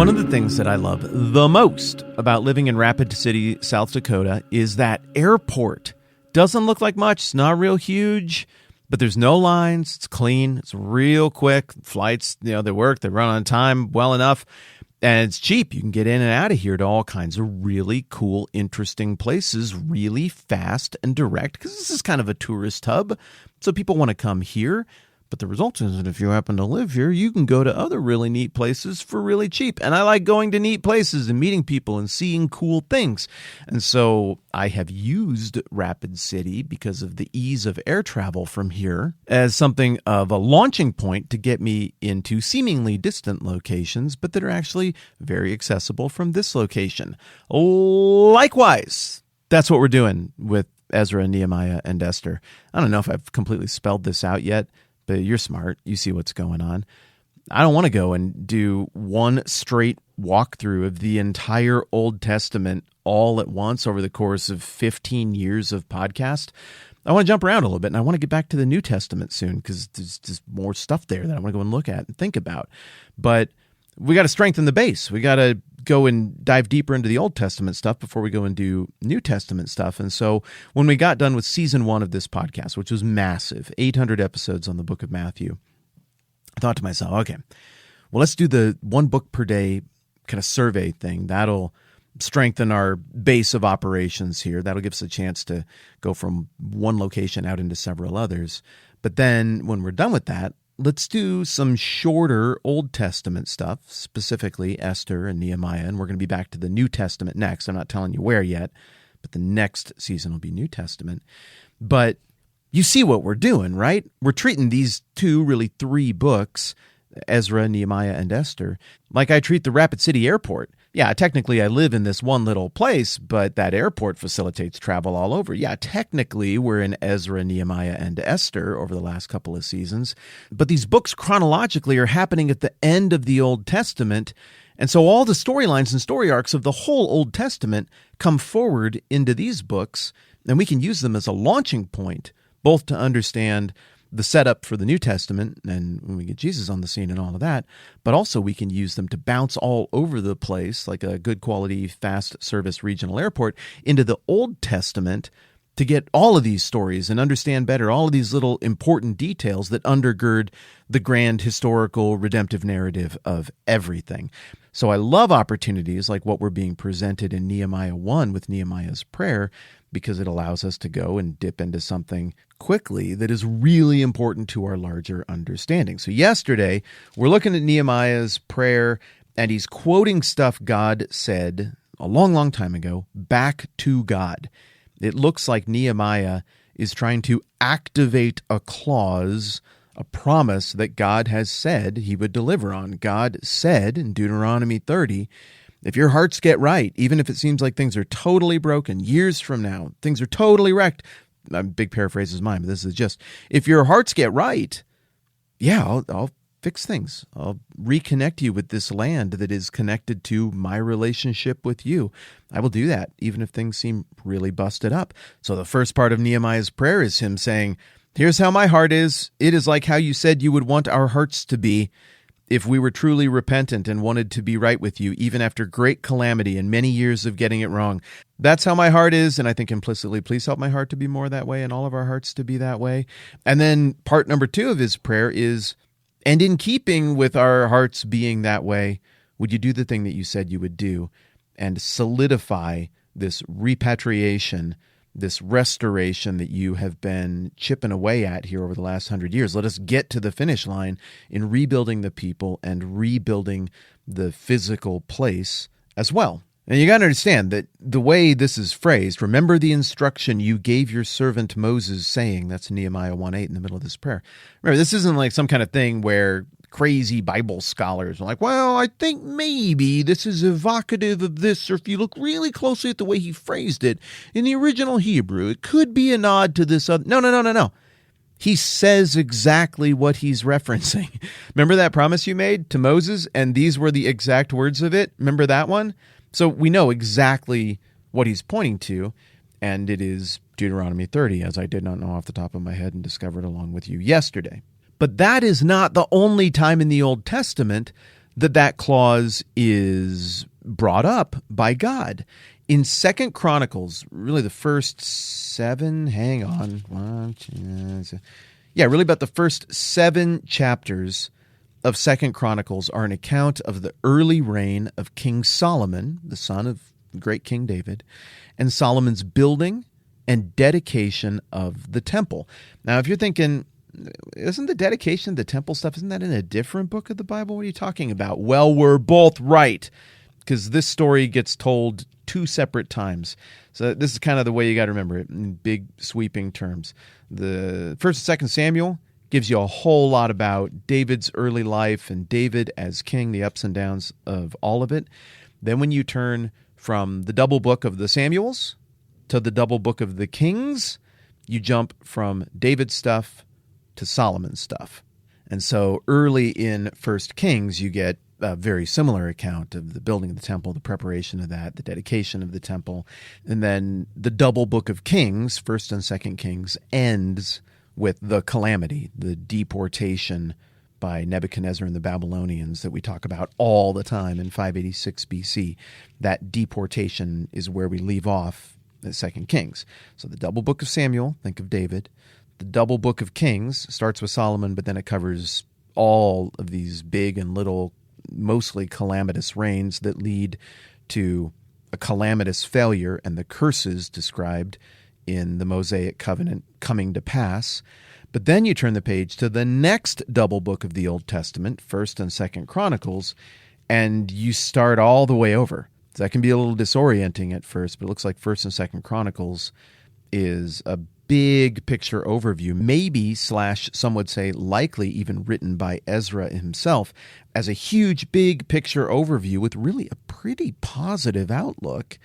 One of the things that I love the most about living in Rapid City, South Dakota, is that airport. Doesn't look like much. It's not real huge, but there's no lines. It's clean. It's real quick. Flights, they work. They run on time well enough. And it's cheap. You can get in and out of here to all kinds of really cool, interesting places really fast and direct, because this is kind of a tourist hub. So people want to come here. But the result is that if you happen to live here, you can go to other really neat places for really cheap. And I like going to neat places and meeting people and seeing cool things. And so I have used Rapid City, because of the ease of air travel from here, as something of a launching point to get me into seemingly distant locations, but that are actually very accessible from this location. Likewise, that's what we're doing with Ezra, Nehemiah, and Esther. I don't know if I've completely spelled this out yet, but you're smart. You see what's going on. I don't want to go and do one straight walkthrough of the entire Old Testament all at once over the course of 15 years of podcast. I want to jump around a little bit, and I want to get back to the New Testament soon, because there's just more stuff there that I want to go and look at and think about. But we got to strengthen the base. We got to go and dive deeper into the Old Testament stuff before we go and do New Testament stuff. And so when we got done with season 1 of this podcast, which was massive, 800 episodes on the book of Matthew, I thought to myself, okay, well, let's do the one book per day kind of survey thing. That'll strengthen our base of operations here. That'll give us a chance to go from one location out into several others. But then when we're done with that, let's do some shorter Old Testament stuff, specifically Esther and Nehemiah, and we're going to be back to the New Testament next. I'm not telling you where yet, but the next season will be New Testament. But you see what we're doing, right? We're treating these really 3 books, Ezra, Nehemiah, and Esther, like I treat the Rapid City Airport. Yeah, technically I live in this one little place, but that airport facilitates travel all over. Yeah, technically we're in Ezra, Nehemiah, and Esther over the last couple of seasons. But these books chronologically are happening at the end of the Old Testament. And so all the storylines and story arcs of the whole Old Testament come forward into these books, and we can use them as a launching point, both to understand the setup for the New Testament and when we get Jesus on the scene and all of that, but also we can use them to bounce all over the place like a good quality fast service regional airport into the Old Testament to get all of these stories and understand better all of these little important details that undergird the grand historical redemptive narrative of everything. So I love opportunities like what we're being presented in Nehemiah 1 with Nehemiah's prayer, because it allows us to go and dip into something quickly that is really important to our larger understanding. So yesterday, we're looking at Nehemiah's prayer, and he's quoting stuff God said a long, long time ago back to God. It looks like Nehemiah is trying to activate a clause, a promise that God has said he would deliver on. God said in Deuteronomy 30, if your hearts get right, even if it seems like things are totally broken, years from now, things are totally wrecked. Big paraphrase is mine, but this is just, if your hearts get right, yeah, I'll fix things. I'll reconnect you with this land that is connected to my relationship with you. I will do that, even if things seem really busted up. So the first part of Nehemiah's prayer is him saying, here's how my heart is. It is like how you said you would want our hearts to be if we were truly repentant and wanted to be right with you, even after great calamity and many years of getting it wrong. That's how my heart is, and I think implicitly, please help my heart to be more that way and all of our hearts to be that way. And then part number 2 of his prayer is, and in keeping with our hearts being that way, would you do the thing that you said you would do and solidify this repatriation, this restoration that you have been chipping away at here over the last 100 years. Let us get to the finish line in rebuilding the people and rebuilding the physical place as well. And you got to understand that the way this is phrased, remember the instruction you gave your servant Moses saying, that's Nehemiah 1:8 in the middle of this prayer. Remember, this isn't like some kind of thing where crazy Bible scholars are like, well, I think maybe this is evocative of this, or if you look really closely at the way he phrased it in the original Hebrew, it could be a nod to this other. No. He says exactly what he's referencing. Remember that promise you made to Moses, and these were the exact words of it? Remember that one? So we know exactly what he's pointing to, and it is Deuteronomy 30, as I did not know off the top of my head and discovered along with you yesterday. But that is not the only time in the Old Testament that clause is brought up by God. In 2 Chronicles, really the first 7, really about the first 7 chapters of 2 Chronicles are an account of the early reign of King Solomon, the son of great King David, and Solomon's building and dedication of the temple. Now, if you're thinking, isn't the dedication of the temple stuff, isn't that in a different book of the Bible? What are you talking about? Well, we're both right, because this story gets told 2 separate times. So this is kind of the way you got to remember it in big sweeping terms. The 1st and 2nd Samuel gives you a whole lot about David's early life and David as king, the ups and downs of all of it. Then when you turn from the double book of the Samuels to the double book of the Kings, you jump from David's stuff to Solomon's stuff. And so early in 1 Kings, you get a very similar account of the building of the temple, the preparation of that, the dedication of the temple. And then the double book of Kings, 1st and 2nd Kings, ends with the calamity, the deportation by Nebuchadnezzar and the Babylonians that we talk about all the time in 586 BC. That deportation is where we leave off the 2nd Kings. So the double book of Samuel, think of David. The double book of Kings starts with Solomon, but then it covers all of these big and little, mostly calamitous reigns that lead to a calamitous failure and the curses described in the Mosaic covenant coming to pass. But then you turn the page to the next double book of the Old Testament, 1st and 2nd Chronicles, and you start all the way over. So that can be a little disorienting at first, but it looks like 1st and 2nd Chronicles is a big picture overview, maybe / some would say likely even written by Ezra himself as a huge big picture overview with really a pretty positive outlook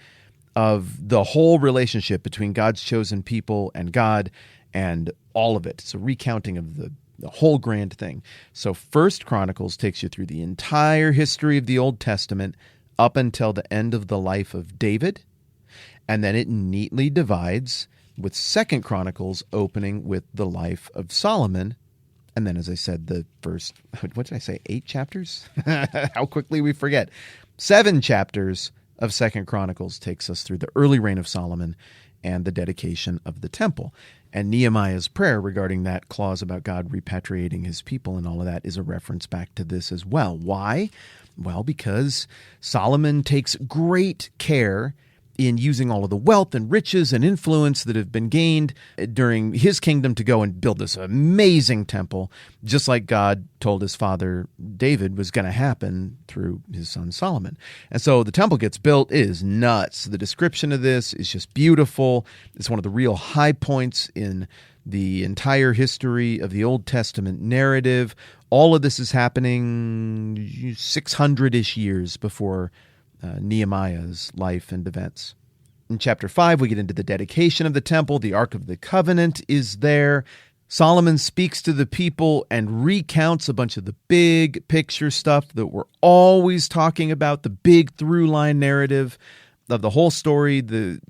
of the whole relationship between God's chosen people and God and all of it. It's a recounting of the whole grand thing. So 1st Chronicles takes you through the entire history of the Old Testament up until the end of the life of David, and then it neatly divides with 2nd Chronicles opening with the life of Solomon. And then, as I said, the first, 8 chapters? How quickly we forget. 7 chapters of 2nd Chronicles takes us through the early reign of Solomon and the dedication of the temple. And Nehemiah's prayer regarding that clause about God repatriating his people and all of that is a reference back to this as well. Why? Well, because Solomon takes great care in using all of the wealth and riches and influence that have been gained during his kingdom to go and build this amazing temple, just like God told his father David was going to happen through his son Solomon. And so the temple gets built. It is nuts. The description of this is just beautiful. It's one of the real high points in the entire history of the Old Testament narrative. All of this is happening 600-ish years before Nehemiah's life and events. In chapter 5, we get into the dedication of the temple. The Ark of the Covenant is there. Solomon speaks to the people and recounts a bunch of the big picture stuff that we're always talking about, the big through-line narrative of the whole story,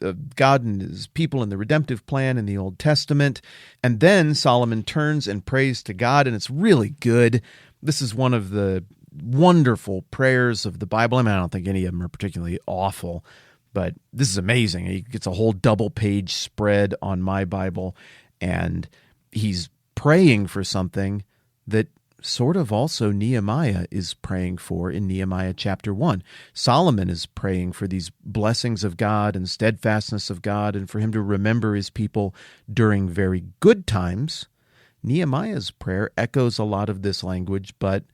of God and his people and the redemptive plan in the Old Testament. And then Solomon turns and prays to God, and it's really good. This is one of the wonderful prayers of the Bible. I mean, I don't think any of them are particularly awful, but this is amazing. He gets a whole double-page spread on my Bible, and he's praying for something that sort of also Nehemiah is praying for in Nehemiah chapter 1. Solomon is praying for these blessings of God and steadfastness of God and for him to remember his people during very good times. Nehemiah's prayer echoes a lot of this language, but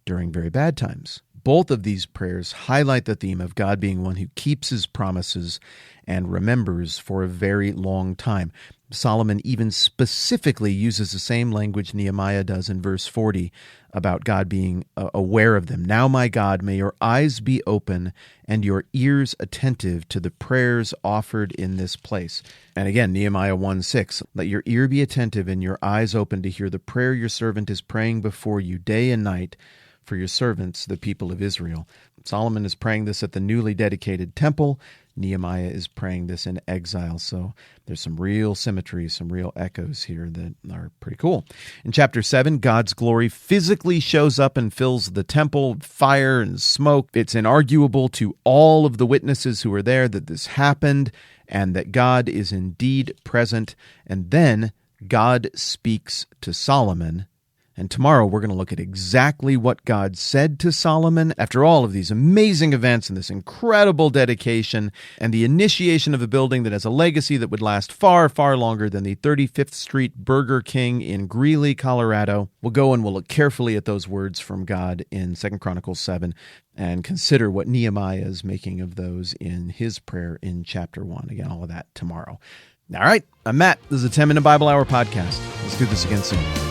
during very bad times. Both of these prayers highlight the theme of God being one who keeps his promises and remembers for a very long time. Solomon even specifically uses the same language Nehemiah does in verse 40 about God being aware of them. Now, my God, may your eyes be open and your ears attentive to the prayers offered in this place. And again, Nehemiah 1:6, let your ear be attentive and your eyes open to hear the prayer your servant is praying before you day and night for your servants, the people of Israel. Solomon is praying this at the newly dedicated temple. Nehemiah is praying this in exile. So there's some real symmetry, some real echoes here that are pretty cool. In chapter 7, God's glory physically shows up and fills the temple with fire and smoke. It's inarguable to all of the witnesses who were there that this happened and that God is indeed present. And then God speaks to Solomon. And tomorrow we're going to look at exactly what God said to Solomon after all of these amazing events and this incredible dedication and the initiation of a building that has a legacy that would last far, far longer than the 35th Street Burger King in Greeley, Colorado. We'll go and we'll look carefully at those words from God in 2 Chronicles 7 and consider what Nehemiah is making of those in his prayer in chapter 1. Again, all of that tomorrow. All right, I'm Matt. This is a 10-Minute Bible Hour podcast. Let's do this again soon.